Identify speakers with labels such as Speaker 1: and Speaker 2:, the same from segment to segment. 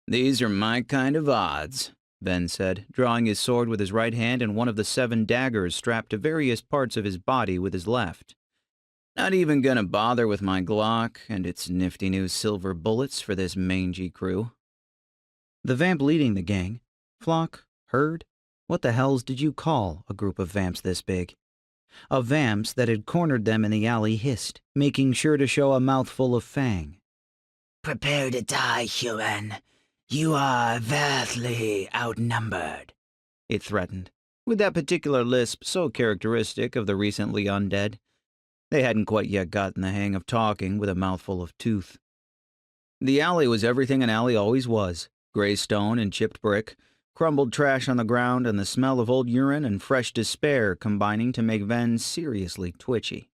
Speaker 1: These are my kind of odds, Ben said, drawing his sword with his right hand and one of the 7 daggers strapped to various parts of his body with his left. Not even gonna bother with my Glock and its nifty new silver bullets for this mangy crew. The vamp leading the gang, flock, herd, what the hells did you call a group of vamps this big? Of vamps that had cornered them in the alley hissed, making sure to show a mouthful of fang.
Speaker 2: Prepare to die, human. You are vastly outnumbered,
Speaker 1: It threatened, with that particular lisp so characteristic of the recently undead. They hadn't quite yet gotten the hang of talking with a mouthful of tooth. The alley was everything an alley always was: gray stone and chipped brick, crumbled trash on the ground, and the smell of old urine and fresh despair combining to make Ven seriously twitchy.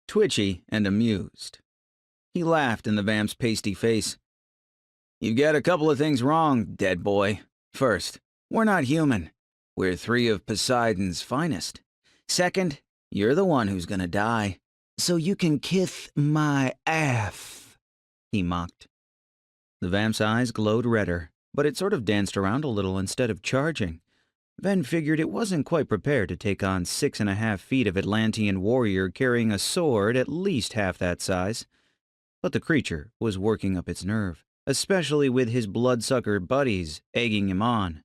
Speaker 1: Twitchy and amused. He laughed in the vamp's pasty face. "You've got a couple of things wrong, dead boy. First, we're not human. We're 3 of Poseidon's finest. Second, you're the one who's gonna die.
Speaker 2: so you can kiss my ass,"
Speaker 1: he mocked. The vamp's eyes glowed redder, but it sort of danced around a little instead of charging. Ven figured it wasn't quite prepared to take on 6.5 feet of Atlantean warrior carrying a sword at least half that size. But the creature was working up its nerve, especially with his bloodsucker buddies egging him on.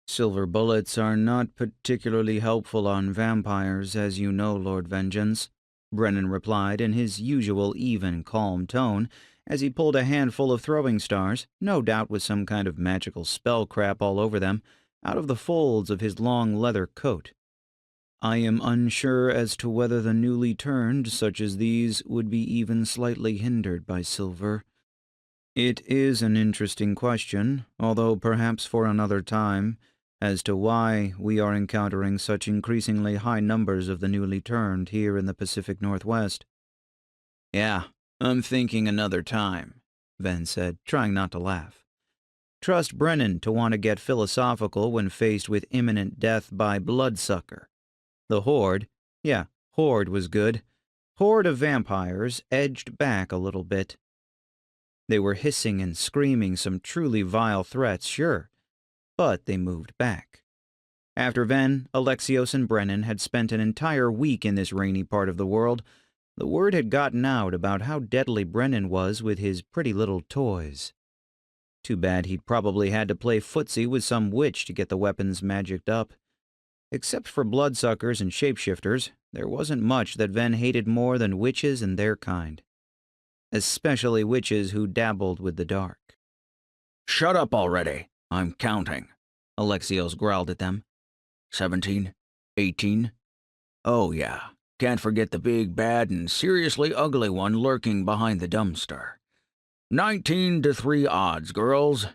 Speaker 1: "Silver bullets are not particularly helpful on vampires, as you know, Lord Vengeance," Brennan replied in his usual even, calm tone as he pulled a handful of throwing stars, no doubt with some kind of magical spell crap all over them, out of the folds of his long leather coat. "I am unsure as to whether the newly turned, such as these, would be even slightly hindered by silver. It is an interesting question, although perhaps for another time, as to why we are encountering such increasingly high numbers of the newly turned here in the Pacific Northwest." "Yeah, I'm thinking another time," Ven said, trying not to laugh. Trust Brennan to want to get philosophical when faced with imminent death by bloodsucker. The horde, yeah, horde was good. Horde of vampires edged back a little bit. They were hissing and screaming some truly vile threats, sure, but they moved back. After Ven, Alexios, and Brennan had spent an entire week in this rainy part of the world, the word had gotten out about how deadly Brennan was with his pretty little toys. Too bad he'd probably had to play footsie with some witch to get the weapons magicked up. Except for bloodsuckers and shapeshifters, there wasn't much that Ven hated more than witches and their kind. Especially witches who dabbled with the dark.
Speaker 3: "Shut up already. I'm counting,"
Speaker 1: Alexios growled at them.
Speaker 3: 17, 18. Oh, yeah. Can't forget the big, bad, and seriously ugly one lurking behind the dumpster. 19-3 odds, girls.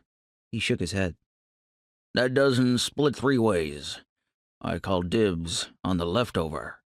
Speaker 1: He shook his head.
Speaker 3: That doesn't split 3 ways. I call dibs on the leftover.